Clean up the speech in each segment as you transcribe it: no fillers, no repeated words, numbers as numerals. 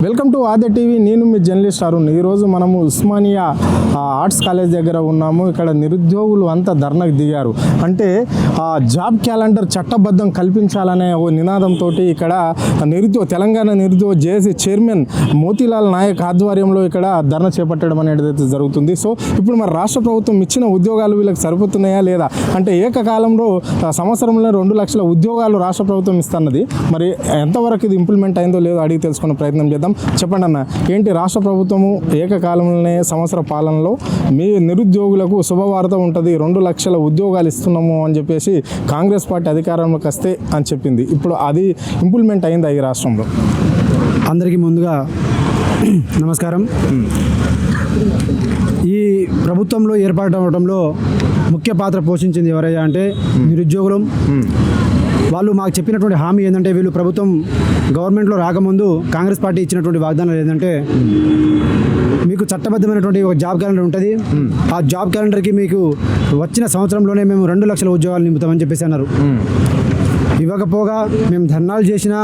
Welcome to Aadya TV. నేను మీ journalist Arun. ఈరోజు మనము ఉస్మానియా ఆర్ట్స్ కాలేజ్ దగ్గర ఉన్నాము. ఇక్కడ నిరుద్యోగులు అంతా ధర్నాకు దిగారు. అంటే జాబ్ క్యాలెండర్ చట్టబద్ధం కల్పించాలనే ఓ నినాదంతో ఇక్కడ తెలంగాణ నిరుద్యోగ జేఏసీ చైర్మన్ మోతీలాల్ నాయక్ ఆధ్వర్యంలో ఇక్కడ ధర్నా చేపట్టడం అనేది జరుగుతుంది. సో ఇప్పుడు మరి రాష్ట్ర ప్రభుత్వం ఇచ్చిన ఉద్యోగాలు వీళ్ళకి సరిపోతున్నాయా లేదా, అంటే ఏకకాలంలో సంవత్సరంలో 2 లక్షల ఉద్యోగాలు రాష్ట్ర ప్రభుత్వం ఇస్తున్నది. మరి ఎంతవరకు ఇది ఇంప్లిమెంట్ అయిందో లేదో అడిగి తెలుసుకునే ప్రయత్నం చేద్దాం. చెప్పండి అన్న, ఏంటి రాష్ట్ర ప్రభుత్వము ఏకకాలంలోనే సంవత్సర పాలనలో మీ నిరుద్యోగులకు శుభవార్త ఉంటుంది, 2 లక్షల ఉద్యోగాలు ఇస్తున్నాము అని చెప్పేసి కాంగ్రెస్ పార్టీ అధికారంలోకి వస్తే అని చెప్పింది. ఇప్పుడు అది ఇంప్లిమెంట్ అయిందా ఈ రాష్ట్రంలో? అందరికీ ముందుగా నమస్కారం. ఈ ప్రభుత్వంలో ఏర్పాటవడంలో ముఖ్య పాత్ర పోషించింది ఎవరయ్యా అంటే నిరుద్యోగులం. వాళ్ళు మాకు చెప్పినటువంటి హామీ ఏంటంటే, వీళ్ళు ప్రభుత్వం గవర్నమెంట్లో రాకముందు కాంగ్రెస్ పార్టీ ఇచ్చినటువంటి వాగ్దానాలు ఏంటంటే, మీకు చట్టబద్ధమైనటువంటి ఒక జాబ్ క్యాలెండర్ ఉంటుంది. ఆ జాబ్ క్యాలెండర్కి మీకు వచ్చిన సంవత్సరంలోనే మేము 2 లక్షల ఉద్యోగాలు నింపుతామని చెప్పేసి అన్నారు. ఇవ్వకపోగా మేము ధర్నాలు చేసినా,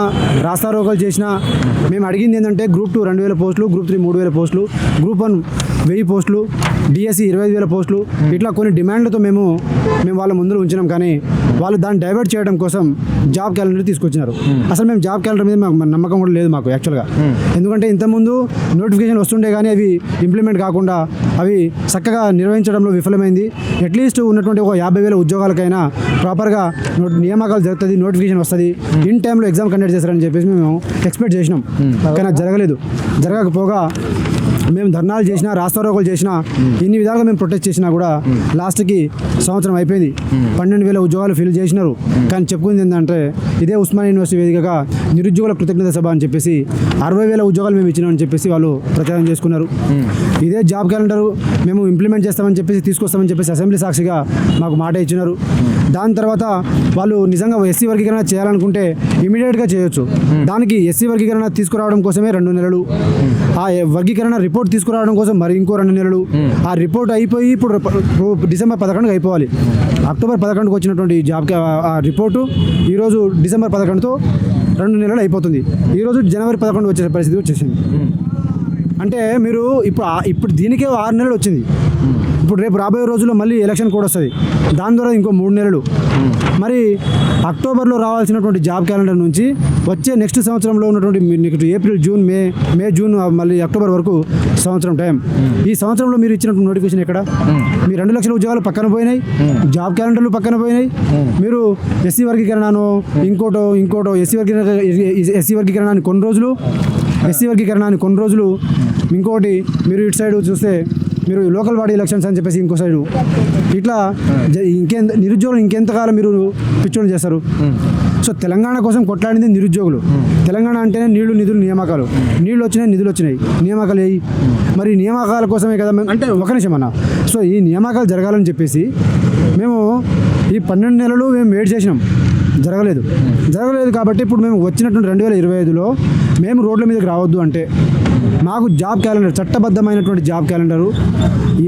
రాస్తారోకలు చేసినా, మేము అడిగింది ఏంటంటే గ్రూప్ 2 2,000 పోస్టులు, గ్రూప్ 3 3,000 పోస్టులు, గ్రూప్ 1 1000 పోస్టులు, డిఎస్సి 25,000 పోస్టులు, ఇట్లా కొన్ని డిమాండ్లతో మేము వాళ్ళ ముందు ఉంచినాం. కానీ వాళ్ళు దాన్ని డైవర్ట్ చేయడం కోసం జాబ్ క్యాలెండర్ తీసుకొచ్చినారు. అసలు మేము జాబ్ క్యాలెండర్ మీద మాకు నమ్మకం కూడా లేదు మాకు యాక్చువల్గా. ఎందుకంటే ఇంతకుముందు నోటిఫికేషన్ వస్తుండే కానీ అవి ఇంప్లిమెంట్ కాకుండా అవి చక్కగా నిర్వహించడంలో విఫలమైంది. అట్లీస్ట్ ఉన్నటువంటి ఒక 50,000 ఉద్యోగాలకైనా ప్రాపర్గా నియామకాలు జరుగుతుంది, నోటిఫికేషన్ వస్తుంది, ఇన్ టైంలో ఎగ్జామ్ కండక్ట్ చేస్తారని చెప్పేసి మేము ఎక్స్పెక్ట్ చేసినాం. కానీ అది జరగలేదు. జరగకపోగా మేము ధర్నాలు చేసినా, రాస్తారోకలు చేసినా, ఇన్ని విధాలుగా మేము ప్రొటెస్ట్ చేసినా కూడా లాస్ట్కి సంవత్సరం అయిపోయింది. 12,000 ఉద్యోగాలు ఫిల్ చేసినారు. కానీ చెప్పుకుంది ఏంటంటే, ఇదే ఉస్మానియా యూనివర్సిటీ వేదికగా నిరుద్యోగుల కృతజ్ఞత సభ అని చెప్పేసి 60,000 ఉద్యోగాలు మేము ఇచ్చినామని చెప్పేసి వాళ్ళు ప్రచారం చేసుకున్నారు. ఇదే జాబ్ క్యాలెండర్ మేము ఇంప్లిమెంట్ చేస్తామని చెప్పేసి, తీసుకొస్తామని చెప్పేసి అసెంబ్లీ సాక్షిగా మాకు మాట ఇచ్చినారు. దాని తర్వాత వాళ్ళు నిజంగా ఎస్సీ వర్గీకరణ చేయాలనుకుంటే ఇమీడియట్గా చేయొచ్చు. దానికి ఎస్సీ వర్గీకరణ తీసుకురావడం కోసమే 2 నెలలు, ఆ వర్గీకరణ రిపోర్ట్ తీసుకురావడం కోసం మరి ఇంకో 2 నెలలు, ఆ రిపోర్ట్ అయిపోయి ఇప్పుడు డిసెంబర్ 11కి అయిపోవాలి. అక్టోబర్ 11కి వచ్చినటువంటి జాబ్ ఆ రిపోర్టు ఈరోజు డిసెంబర్ 11తో 2 నెలలు అయిపోతుంది. ఈరోజు జనవరి 11 వచ్చే పరిస్థితి వచ్చేసింది. అంటే మీరు ఇప్పుడు దీనికే 6 నెలలు వచ్చింది. ఇప్పుడు రేపు రాబోయే రోజుల్లో మళ్ళీ ఎలక్షన్ కూడా వస్తుంది. దాని ద్వారా ఇంకో 3 నెలలు. మరి అక్టోబర్లో రావాల్సినటువంటి జాబ్ క్యాలెండర్ నుంచి వచ్చే నెక్స్ట్ సంవత్సరంలో ఉన్నటువంటి ఏప్రిల్, జూన్, మే, జూన్, మళ్ళీ అక్టోబర్ వరకు సంవత్సరం టైం. ఈ సంవత్సరంలో మీరు ఇచ్చినటువంటి నోటిఫికేషన్ ఎక్కడ? మీ 2 లక్షల ఉద్యోగాలు పక్కన పోయినాయి, జాబ్ క్యాలెండర్లు పక్కన పోయినాయి. మీరు ఎస్సీ వర్గీకరణను ఇంకోటో ఎస్సీ వర్గీకరణాన్ని కొన్ని రోజులు, ఇంకోటి మీరు ఇటు సైడ్ చూస్తే మీరు లోకల్ బాడీ ఎలక్షన్స్ అని చెప్పేసి ఇంకో సైడు, ఇట్లా నిరుద్యోగులు ఇంకెంతకాలం మీరు పిచ్చోళ్ళు చేస్తారు? సో తెలంగాణ కోసం కొట్లాడింది నిరుద్యోగులు. తెలంగాణ అంటేనే నీళ్లు, నిధులు, నియామకాలు. నీళ్లు వచ్చినాయి, నిధులు వచ్చినాయి, నియామకాలు అయ్యి మరి నియామకాల కోసమే కదా అంటే ఒక నిమిషం అన్న. సో ఈ నియామకాలు జరగాలని చెప్పేసి మేము ఈ 12 నెలలు మేము వెయిట్ చేసినాం. జరగలేదు కాబట్టి ఇప్పుడు మేము వచ్చినటువంటి 2025లో మేము రోడ్ల మీదకి రావద్దు అంటే మాకు జాబ్ క్యాలెండర్, చట్టబద్ధమైనటువంటి జాబ్ క్యాలెండరు,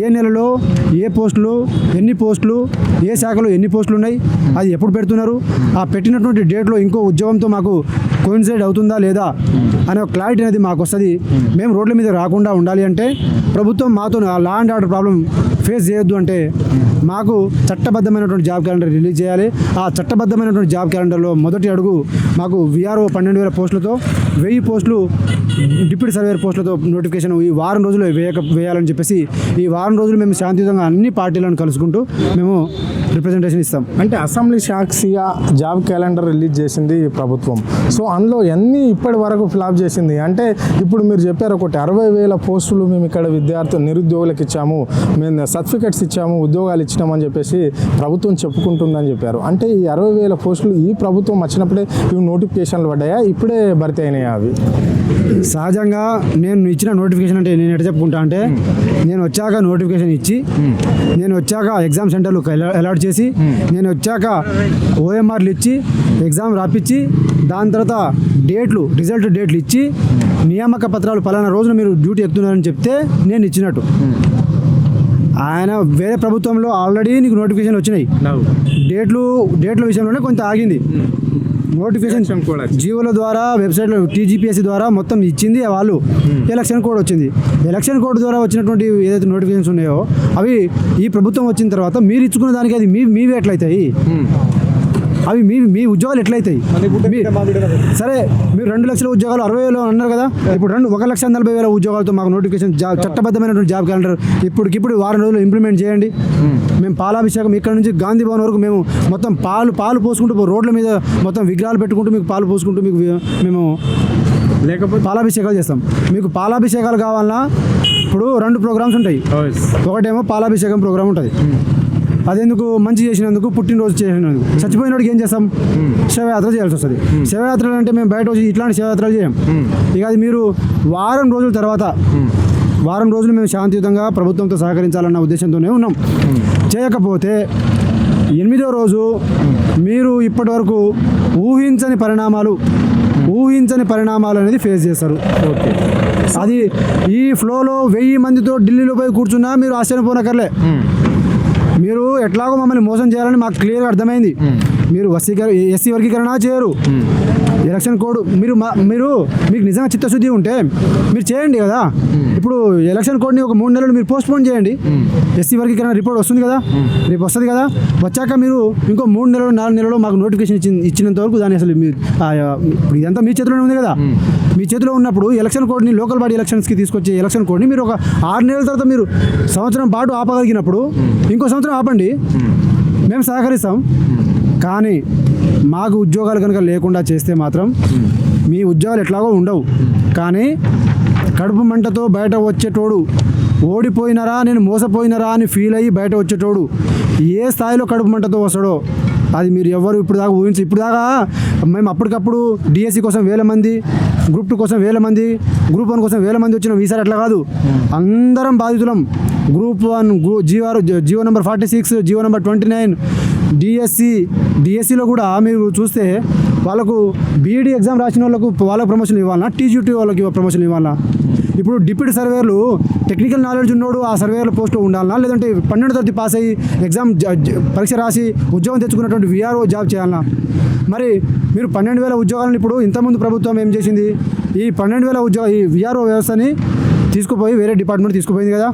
ఏ నెలలో ఏ పోస్టులు, ఎన్ని పోస్టులు, ఏ శాఖలో ఎన్ని పోస్టులు ఉన్నాయి, అది ఎప్పుడు పెడుతున్నారు, ఆ పెట్టినటువంటి డేట్లో ఇంకో ఉద్యోగంతో మాకు కోయిన్సైడ్ అవుతుందా లేదా అనే ఒక క్లారిటీ అనేది మాకు వస్తుంది. మేము రోడ్ల మీద రాకుండా ఉండాలి అంటే ప్రభుత్వం మాతో law and order problem face చేయొద్దు అంటే మాకు చట్టబద్ధమైనటువంటి జాబ్ క్యాలెండర్ రిలీజ్ చేయాలి. ఆ చట్టబద్ధమైనటువంటి జాబ్ క్యాలెండర్లో మొదటి అడుగు మాకు విఆర్ఓ 12,000 పోస్టులతో 1000 పోస్టులు డిప్యూటీ సర్వేయర్ పోస్టులతో నోటిఫికేషన్ ఈ వారం రోజులు వేయాలని చెప్పేసి ఈ వారం రోజులు మేము శాంతియుతంగా అన్ని పార్టీలను కలుసుకుంటూ మేము రిప్రజెంటేషన్ ఇస్తాం. అంటే అసెంబ్లీ సాక్షిగా జాబ్ క్యాలెండర్ రిలీజ్ చేసింది ఈ ప్రభుత్వం. సో అందులో ఎన్ని ఇప్పటి వరకు ఫిలప్ చేసింది అంటే, ఇప్పుడు మీరు చెప్పారు ఒకటి 60,000 పోస్టులు మేము ఇక్కడ నిరుద్యోగులకు ఇచ్చాము, మేము సర్టిఫికెట్స్ ఇచ్చాము, ఉద్యోగాలు ఇచ్చినామని చెప్పేసి ప్రభుత్వం చెప్పుకుంటుందని చెప్పారు. అంటే ఈ 60,000 పోస్టులు ఈ ప్రభుత్వం వచ్చినప్పుడే ఇవి నోటిఫికేషన్లు పడ్డాయా, ఇప్పుడే భర్తీ అయినాయా? అవి సహజంగా నేను ఇచ్చిన నోటిఫికేషన్ అంటే నేను ఎట్లా చెప్పుకుంటా అంటే, నేను వచ్చాక నోటిఫికేషన్ ఇచ్చి, నేను వచ్చాక ఎగ్జామ్ సెంటర్లు అలాట్ చేసి, నేను వచ్చాక ఓఎంఆర్లు ఇచ్చి, ఎగ్జామ్ రాపిచ్చి, దాని తర్వాత రిజల్ట్ డేట్లు ఇచ్చి, నియామక పత్రాలు పలానా రోజున మీరు డ్యూటీ ఎక్కుతున్నారని చెప్తే నేను ఇచ్చినట్టు. ఆయన వేరే ప్రభుత్వంలో ఆల్రెడీ నీకు నోటిఫికేషన్ వచ్చినాయి, డేట్ల విషయంలోనే కొంత ఆగింది. నోటిఫికేషన్ కూడా జీవోల ద్వారా వెబ్సైట్లో TGPSC ద్వారా మొత్తం ఇచ్చింది వాళ్ళు. ఎలక్షన్ కోడ్ వచ్చింది. ఎలక్షన్ కోడ్ ద్వారా వచ్చినటువంటి ఏదైతే నోటిఫికేషన్స్ ఉన్నాయో అవి ఈ ప్రభుత్వం వచ్చిన తర్వాత మీరు ఇచ్చుకున్న దానికి అది మీవి ఎట్లయితాయి? అవి మీ ఉద్యోగాలు ఎట్లయితాయి? సరే, మీరు 2 లక్షల ఉద్యోగాలు 60,000 అన్నారు కదా, ఇప్పుడు 1,40,000 ఉద్యోగాలతో మాకు నోటిఫికేషన్ చట్టబద్ధమైనటువంటి జాబ్ క్యాలెండర్ ఇప్పటికిప్పుడు వారం రోజులు ఇంప్లిమెంట్ చేయండి. మేము పాలాభిషేకం ఇక్కడ నుంచి గాంధీ భవన్ వరకు మేము మొత్తం పాలు పోసుకుంటూ రోడ్ల మీద మొత్తం విగ్రహాలు పెట్టుకుంటూ మీకు పాలు పోసుకుంటూ మీకు మేము లేకపోతే పాలాభిషేకాలు చేస్తాం. మీకు పాలాభిషేకాలు కావాలన్నా ఇప్పుడు 2 ప్రోగ్రామ్స్ ఉంటాయి. ఒకటేమో పాలాభిషేకం ప్రోగ్రామ్ ఉంటుంది. అదెందుకు? మంచి చేసినందుకు, పుట్టినరోజు చేసినందుకు. చచ్చిపోయినోడికి ఏం చేస్తాం? శవయాత్ర చేయాల్సి వస్తుంది. శవయాత్రలు అంటే మేము బయట వచ్చి ఇట్లాంటి శవయాత్రలు చేయం. ఇక అది మీరు వారం రోజుల తర్వాత, వారం రోజులు మేము శాంతియుతంగా ప్రభుత్వంతో సహకరించాలన్న ఉద్దేశంతోనే ఉన్నాం. చేయకపోతే 8వ రోజు మీరు ఇప్పటి వరకు ఊహించని పరిణామాలు అనేది ఫేస్ చేస్తారు. ఓకే, అది ఈ ఫ్లోలో 1000 మందితో ఢిల్లీలో పోయి కూర్చున్నా మీరు ఆశ్చర్యపోనక్కర్లే. మీరు ఎట్లాగో మమ్మల్ని మోసం చేయాలని మాకు క్లియర్గా అర్థమైంది. మీరు ఎస్సీ వర్గీకరణ చేయరు. ఎలక్షన్ కోడ్ మీకు నిజంగా చిత్తశుద్ధి ఉంటే మీరు చేయండి కదా. ఇప్పుడు ఎలక్షన్ కోడ్ని ఒక 3 నెలలు మీరు పోస్ట్పోన్ చేయండి. ఎస్సీ వర్గీకరణ రిపోర్ట్ వస్తుంది కదా, రేపు వస్తుంది కదా. వచ్చాక మీరు ఇంకో 3 నెలలు 4 నెలలు మాకు నోటిఫికేషన్ ఇచ్చినంత వరకు దాన్ని అసలు ఇప్పుడు ఇదంతా మీ చేతిలోనే ఉంది కదా. మీ చేతిలో ఉన్నప్పుడు ఎలక్షన్ కోడ్ని, లోకల్ బాడీ ఎలక్షన్స్కి తీసుకొచ్చే ఎలక్షన్ కోడ్ని మీరు ఒక 6 నెలల తర్వాత మీరు సంవత్సరం పాటు ఆపగలిగినప్పుడు ఇంకో సంవత్సరం ఆపండి, మేము సహకరిస్తాం. కానీ మాకు ఉద్యోగాలు కనుక లేకుండా చేస్తే మాత్రం మీ ఉద్యోగాలు ఎట్లాగో ఉండవు. కానీ కడుపు మంటతో బయట వచ్చేటోడు, ఓడిపోయినరా నేను మోసపోయినరా అని ఫీల్ అయ్యి బయట వచ్చేటోడు ఏ స్థాయిలో కడుపు మంటతో వస్తాడో అది మీరు ఎవరు ఇప్పుడు దాకా ఇప్పుడు దాకా మేము అప్పటికప్పుడు డిఎస్సి కోసం 1000 మంది, గ్రూప్ 2 కోసం 1000 మంది, గ్రూప్ 1 కోసం 1000 మంది వచ్చినాం. ఈసారి అట్లా కాదు, అందరం బాధితులం. Group 1 GO number 46, GO number 29, డిఎస్సిలో కూడా మీరు చూస్తే వాళ్ళకు బీఈడీ ఎగ్జామ్ రాసిన వాళ్ళకు ప్రమోషన్ ఇవ్వాలన్నా, టీజీటీ వాళ్ళకి ప్రమోషన్ ఇవ్వాలన్నా? ఇప్పుడు డిప్యూటీ సర్వేయర్లు టెక్నికల్ నాలెడ్జ్ ఉన్నోడు ఆ సర్వేయర్ల పోస్ట్లో ఉండాలన్నా, లేదంటే 12వ తరగతి పాస్ అయ్యి ఎగ్జామ్ పరీక్ష రాసి ఉద్యోగం తెచ్చుకున్నటువంటి విఆర్ఓ జాబ్ చేయాలన్నా? మరి మీరు 12,000 ఉద్యోగాలను ఇప్పుడు ఇంతకుముందు ప్రభుత్వం ఏం చేసింది? ఈ 12,000 ఈ విఆర్ఓ వ్యవస్థని తీసుకుపోయి వేరే డిపార్ట్మెంట్ తీసుకుపోయింది కదా.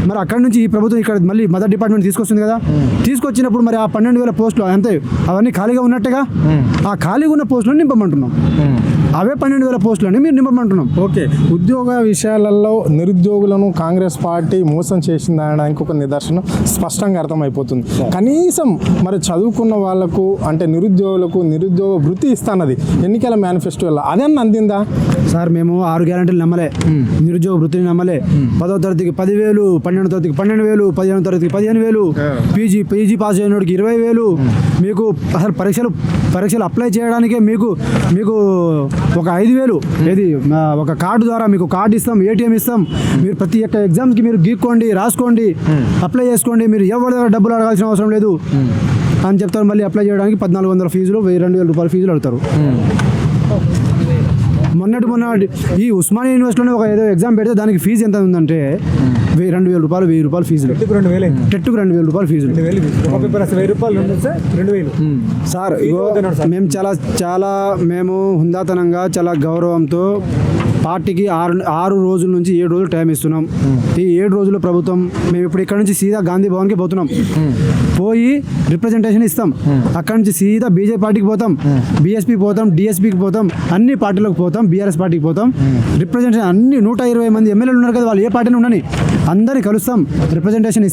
మరి అక్కడి నుంచి ఈ ప్రభుత్వం ఇక్కడ మళ్ళీ మదర్ డిపార్ట్మెంట్ తీసుకొస్తుంది కదా. తీసుకొచ్చినప్పుడు మరి ఆ 12,000 పోస్టులు అంతే అవన్నీ ఖాళీగా ఉన్నట్టుగా ఆ ఖాళీగా ఉన్న పోస్టులను నింపమంటున్నాం. అవే 12,000 పోస్టులని మీరు నింపమంటున్నాం. ఓకే, ఉద్యోగ విషయాలలో నిరుద్యోగులను కాంగ్రెస్ పార్టీ మోసం చేసిందనడానికి ఒక నిదర్శనం స్పష్టంగా అర్థమైపోతుంది. కనీసం మరి చదువుకున్న వాళ్ళకు అంటే నిరుద్యోగులకు నిరుద్యోగ వృత్తి ఇస్తానది ఎన్నికల మేనిఫెస్టోలో అదన్నా అందిందా? సార్ మేము 6 గ్యారెంటీలు నమ్మలే, నిరుద్యోగ వృత్తిని నమ్మలే. 10వ తరగతికి 10,000, 12వ తరగతికి 12,000, 15వ తరగతికి 15,000, పీజీ పాస్ అయినోడికి 20,000. మీకు అసలు పరీక్షలు అప్లై చేయడానికే మీకు ఒక 5,000 ఏది ఒక కార్డు ద్వారా మీకు కార్డు ఇస్తాం, ఏటీఎం ఇస్తాం. మీరు ప్రతి ఒక్క ఎగ్జామ్కి మీరు గీక్కోండి, రాసుకోండి, అప్లై చేసుకోండి, మీరు ఎవరి దగ్గర డబ్బులు అడగాల్సిన అవసరం లేదు అని చెప్తారు. మళ్ళీ అప్లై చేయడానికి 1,400 ఫీజులు, 1,000-2,000 రూపాయల ఫీజులు అడుగుతారు. మొన్న ఈ ఉస్మానియా యూనివర్సిటీలోనే ఒక ఏదో ఎగ్జామ్ పెడితే దానికి ఫీజు ఎంత ఉందంటే 2,000 రూపాయలు, 1,000 రూపాయలు ఫీజులు. టెట్కు 2,000 రూపాయలు ఫీజులు. సార్ మేము చాలా మేము హుందాతనంగా చాలా గౌరవంతో పార్టీకి 6 రోజుల నుంచి 7 రోజులు టైం ఇస్తున్నాం. ఈ 7 రోజుల ప్రభుత్వం మేము ఇప్పుడు ఇక్కడ నుంచి సీదా గాంధీ భవన్కి పోతున్నాం. పోయి రిప్రజెంటేషన్ ఇస్తాం. అక్కడ నుంచి సీదా బీజేపీ పార్టీకి పోతాం, బీఎస్పీకి పోతాం, డిఎస్పీకి పోతాం, అన్ని పార్టీలకు పోతాం, బీఆర్ఎస్ పార్టీకి పోతాం. రిప్రజెంటేషన్ అన్ని 120 మంది ఎమ్మెల్యేలు ఉన్నారు కదా, వాళ్ళు ఏ పార్టీని ఉండని అందరినీ కలుస్తాం, రిప్రజెంటేషన్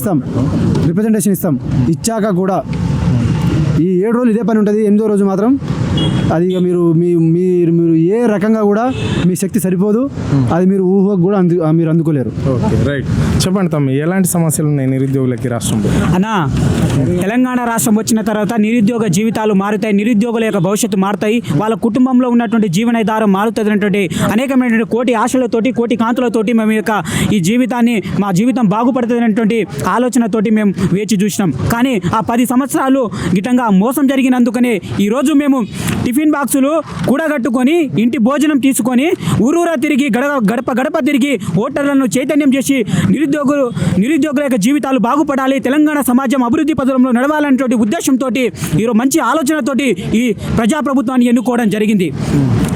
ఇస్తాం. ఇచ్చాక కూడా ఈ 7 రోజులు ఇదే పని ఉంటుంది. 8వ రోజు మాత్రం అది ఇక మీరు ఏ రకంగా కూడా మీ శక్తి సరిపోదు. అది మీరు ఊహకు కూడా మీరు అందుకోలేరు. Okay, right. చెప్పండి తమ్మి, ఎలాంటి సమస్యలు ఉన్నాయి నిరుద్యోగులకి రాష్ట్రంలో? అన్నా, తెలంగాణ రాష్ట్రం వచ్చిన తర్వాత నిరుద్యోగ జీవితాలు మారుతాయి, నిరుద్యోగుల యొక్క భవిష్యత్తు మారుతాయి, వాళ్ళ కుటుంబంలో ఉన్నటువంటి జీవనాధారం మారుతుంది అనేటువంటి అనేకమైనటువంటి కోటి ఆశలతోటి, కోటి కాంతులతోటి మేము యొక్క ఈ జీవితాన్ని, మా జీవితం బాగుపడుతుంది అనేటువంటి ఆలోచనతోటి మేము వేచి చూసినాం. కానీ ఆ 10 సంవత్సరాలు గిట్టంగా మోసం జరిగినందుకనే ఈరోజు మేము టిఫిన్ బాక్సులు కూడగట్టుకొని ఇంటి భోజనం తీసుకొని ఊరూరా తిరిగి గడప గడప తిరిగి ఓటర్లను చైతన్యం చేసి నిరుద్యోగుల యొక్క జీవితాలు బాగుపడాలి, తెలంగాణ సమాజం అభివృద్ధి పథంలో నడవాలనేటువంటి ఉద్దేశంతో ఈరోజు మంచి ఆలోచనతోటి ఈ ప్రజాప్రభుత్వాన్ని ఎన్నుకోవడం జరిగింది.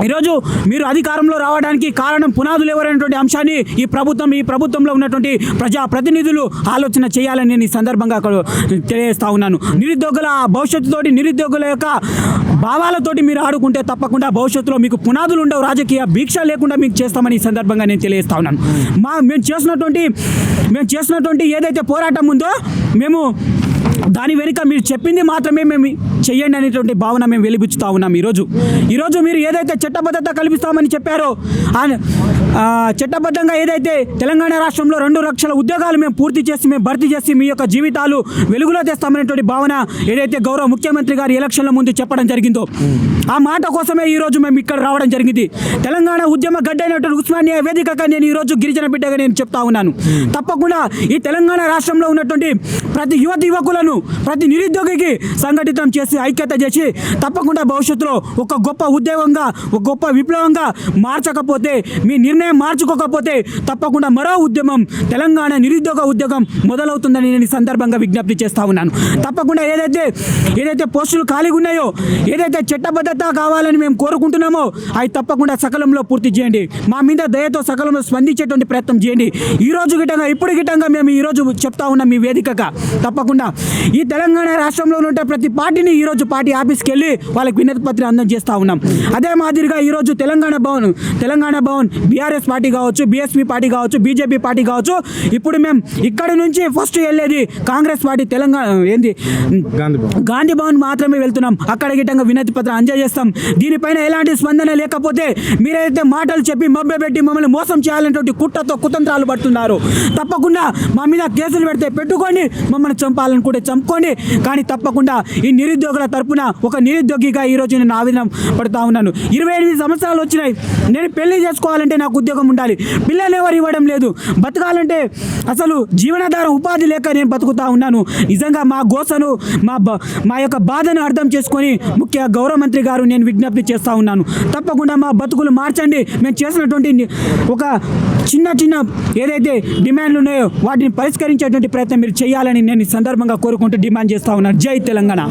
ఈరోజు మీరు అధికారంలో రావడానికి కారణం పునాదులు ఎవరైనటువంటి అంశాన్ని ఈ ప్రభుత్వంలో ఉన్నటువంటి ప్రజాప్రతినిధులు ఆలోచన చేయాలని నేను ఈ సందర్భంగా తెలియజేస్తా ఉన్నాను. నిరుద్యోగుల భవిష్యత్తుతోటి, నిరుద్యోగుల యొక్క భావాలతోటి మీరు ఆడుకుంటే తప్పకుండా భవిష్యత్తులో మీకు పునాదులు ఉండవు, రాజకీయ భిక్ష లేకుండా మీకు చేస్తామని ఈ సందర్భంగా నేను తెలియజేస్తా ఉన్నాను. మేము చేసినటువంటి ఏదైతే పోరాటం ఉందో మేము దాని వెనుక మీరు చెప్పింది మాత్రమే మేము చెయ్యండి అనేటువంటి భావన మేము వెలిబుచ్చుతా ఉన్నాం. ఈరోజు మీరు ఏదైతే చట్టబద్ధత కల్పిస్తామని చెప్పారో చట్టబద్ధంగా ఏదైతే తెలంగాణ రాష్ట్రంలో 2 లక్షల ఉద్యోగాలు మేము పూర్తి చేసి మేము భర్తీ చేసి మీ యొక్క జీవితాలు వెలుగులో తెస్తామనేటువంటి భావన ఏదైతే గౌరవ ముఖ్యమంత్రి గారు ఎలక్షన్ల ముందు చెప్పడం జరిగిందో ఆ మాట కోసమే ఈరోజు మేము ఇక్కడ రావడం జరిగింది. తెలంగాణ ఉద్యమ గడ్డైనటువంటి ఉస్మానియా వేదికగా నేను ఈరోజు గిరిజన బిడ్డగా నేను చెప్తా ఉన్నాను. తప్పకుండా ఈ తెలంగాణ రాష్ట్రంలో ఉన్నటువంటి ప్రతి యువకులను, ప్రతి నిరుద్యోగికి సంఘటితం చేసి ఐక్యత చేసి తప్పకుండా భవిష్యత్తులో ఒక గొప్ప ఉద్యోగంగా, ఒక గొప్ప విప్లవంగా మార్చకపోతే, మీ నిర్ణయం మార్చుకోకపోతే తప్పకుండా మరో ఉద్యమం, తెలంగాణ నిరుద్యోగ ఉద్యోగం మొదలవుతుందని నేను ఈ సందర్భంగా విజ్ఞప్తి చేస్తా ఉన్నాను. తప్పకుండా ఏదైతే పోస్టులు ఖాళీగా ఉన్నాయో, ఏదైతే చట్టబద్ధత కావాలని మేము కోరుకుంటున్నామో అవి తప్పకుండా సకాలంలో పూర్తి చేయండి. మా మీద దయతో సకాలంలో స్పందించేటువంటి ప్రయత్నం చేయండి. ఇప్పుడు గిట్టంగా మేము ఈరోజు చెప్తా ఉన్నాం మీ వేదికగా. తప్పకుండా ఈ తెలంగాణ రాష్ట్రంలో ఉన్న ప్రతి పార్టీని ఈరోజు పార్టీ ఆఫీస్కి వెళ్ళి వాళ్ళకి వినతి పత్రం అందజేస్తూ ఉన్నాం. అదే మాదిరిగా ఈరోజు తెలంగాణ భవన్ బీఆర్ఎస్ పార్టీ కావచ్చు, బీఎస్పీ పార్టీ కావచ్చు, బీజేపీ పార్టీ కావచ్చు, ఇప్పుడు మేము ఇక్కడి నుంచి ఫస్ట్ వెళ్ళేది కాంగ్రెస్ పార్టీ తెలంగాణ గాంధీ భవన్ మాత్రమే వెళ్తున్నాం. అక్కడ గిట్టంగా వినతి పత్రం అందజేస్తాం. దీనిపైన ఎలాంటి స్పందన లేకపోతే మీరైతే మాటలు చెప్పి మభ్యపెట్టి మమ్మల్ని మోసం చేయాలనేటువంటి కుతంత్రాలు పడుతున్నారు. తప్పకుండా మా మీద కేసులు పెట్టుకోండి, మమ్మల్ని చంపాలనుకుంటే చంపుకోండి, కానీ తప్పకుండా ఈ నిరుద్యోగుల తరపున ఒక నిరుద్యోగిగా ఈరోజు నేను ఆవేదన పడుతూ ఉన్నాను. 28 సంవత్సరాలు వచ్చినాయి. నేను పెళ్లి చేసుకోవాలంటే నాకు ఉద్యోగం ఉండాలి, పిల్లలు ఎవరు ఇవ్వడం లేదు, బతకాలంటే అసలు జీవనాధారం ఉపాధి లేక నేను బతుకుతా ఉన్నాను. నిజంగా మా గోసను, మా యొక్క బాధను అర్థం చేసుకొని ముఖ్య గౌరవ మంత్రి గారు నేను విజ్ఞప్తి చేస్తూ ఉన్నాను. తప్పకుండా మా బతుకులు మార్చండి. మేము చేసినటువంటి ఒక చిన్న ఏదైతే డిమాండ్లు ఉన్నాయో వాటిని పరిష్కరించేటువంటి ప్రయత్నం మీరు చేయాలని నేను ఈ సందర్భంగా కోరుకుంటూ డిమాండ్ చేస్తా ఉన్నాను. జై తెలంగాణ.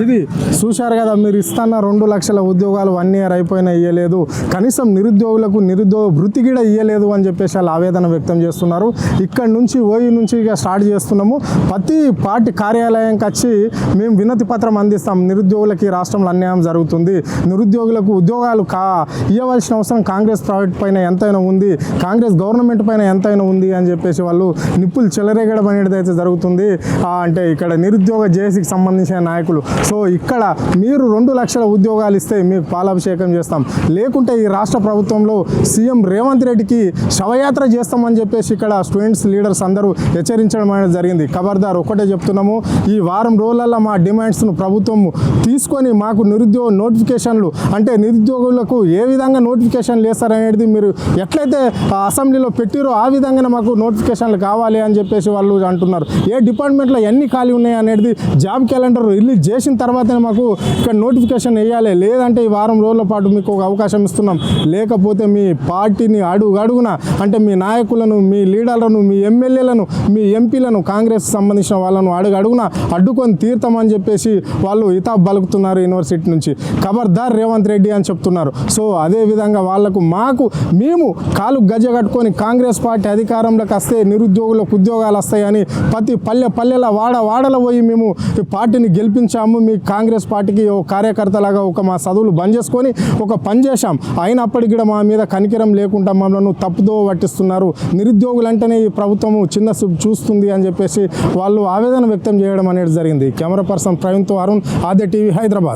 ఇది చూశారు కదా, మీరు ఇస్తున్న 2 లక్షల ఉద్యోగాలు 1 year అయిపోయినా ఇవ్వలేదు, కనీసం నిరుద్యోగులకు నిరుద్యోగ వృత్తి కూడా ఇవ్వలేదు అని చెప్పేసి వాళ్ళు ఆవేదన వ్యక్తం చేస్తున్నారు. ఇక్కడ నుంచి నుంచి ఇక స్టార్ట్ చేస్తున్నాము. ప్రతి పార్టీ కార్యాలయంకి వచ్చి మేము వినతి పత్రం అందిస్తాం. నిరుద్యోగులకి రాష్ట్రంలో అన్యాయం జరుగుతుంది, నిరుద్యోగులకు ఉద్యోగాలు ఇవ్వవలసిన అవసరం కాంగ్రెస్ ప్రైవేట్ పైన ఎంతైనా ఉంది, కాంగ్రెస్ గవర్నమెంట్ పైన ఎంతైనా ఉంది అని చెప్పేసి వాళ్ళు నిప్పులు చెలరేగడం అనేది అయితే జరుగుతుంది. అంటే ఇక్కడ నిరుద్యోగ జేఏసీకి సంబంధించిన నాయకులు. సో ఇక్కడ మీరు 2 లక్షల ఉద్యోగాలు ఇస్తే మీకు పాలాభిషేకం చేస్తాం, లేకుంటే ఈ రాష్ట్ర ప్రభుత్వంలో సీఎం రేవంత్ రెడ్డికి శవయాత్ర చేస్తామని చెప్పేసి ఇక్కడ స్టూడెంట్స్ లీడర్స్ అందరూ హెచ్చరించడం అనేది జరిగింది. ఖబర్దార్, ఒకటే చెప్తున్నాము, ఈ వారం రోజులలో మా డిమాండ్స్ను ప్రభుత్వం తీసుకొని మాకు నిరుద్యోగ నోటిఫికేషన్లు, అంటే నిరుద్యోగులకు ఏ విధంగా నోటిఫికేషన్లు వేస్తారనేది మీరు ఎట్లయితే అసెంబ్లీలో పెట్టిరో ఆ విధంగానే మాకు నోటిఫికేషన్లు కావాలి అని చెప్పేసి వాళ్ళు అంటున్నారు. ఏ డిపార్ట్మెంట్లో ఎన్ని ఖాళీ ఉన్నాయి అనేది జాబ్ క్యాలెండర్ రిలీజ్ చేసిన తర్వాతనే మాకు ఇక్కడ నోటిఫికేషన్ వేయాలి, లేదంటే ఈ వారం రోజుల పాటు మీకు ఒక అవకాశం ఇస్తున్నాం, లేకపోతే మీ పార్టీని అడుగున అంటే మీ నాయకులను, మీ లీడర్లను, మీ ఎమ్మెల్యేలను, మీ ఎంపీలను, కాంగ్రెస్ సంబంధించిన వాళ్ళను అడుగున అడ్డుకొని తీర్తామని చెప్పేసి వాళ్ళు హితాబ్ బలుకుతున్నారు యూనివర్సిటీ నుంచి. ఖబర్దార్ రేవంత్ రెడ్డి అని చెప్తున్నారు. సో అదేవిధంగా వాళ్లకు మేము కాలు గజ్జ కట్టుకొని కాంగ్రెస్ పార్టీ అధికారంలోకి వస్తే నిరుద్యోగులకు ఉద్యోగాలు వస్తాయని ప్రతి పల్లెల వాడలో పోయి మేము ఈ పార్టీని గెలిపించాము, మీ కాంగ్రెస్ పార్టీకి ఒక కార్యకర్తలాగా ఒక మా చదువులు బంద్ చేసుకొని ఒక పని చేశాం, అయినప్పటికీ కూడా మా మీద కనికరం లేకుండా మమ్మల్ని తప్పుదో పట్టిస్తున్నారు, నిరుద్యోగులంటేనే ఈ ప్రభుత్వం చిన్న చూస్తుంది అని చెప్పేసి వాళ్ళు ఆవేదన వ్యక్తం చేయడం అనేది జరిగింది. కెమెరా పర్సన్ ప్రవీణ్తో అరుణ్, ఆద్య టీవీ, హైదరాబాద్.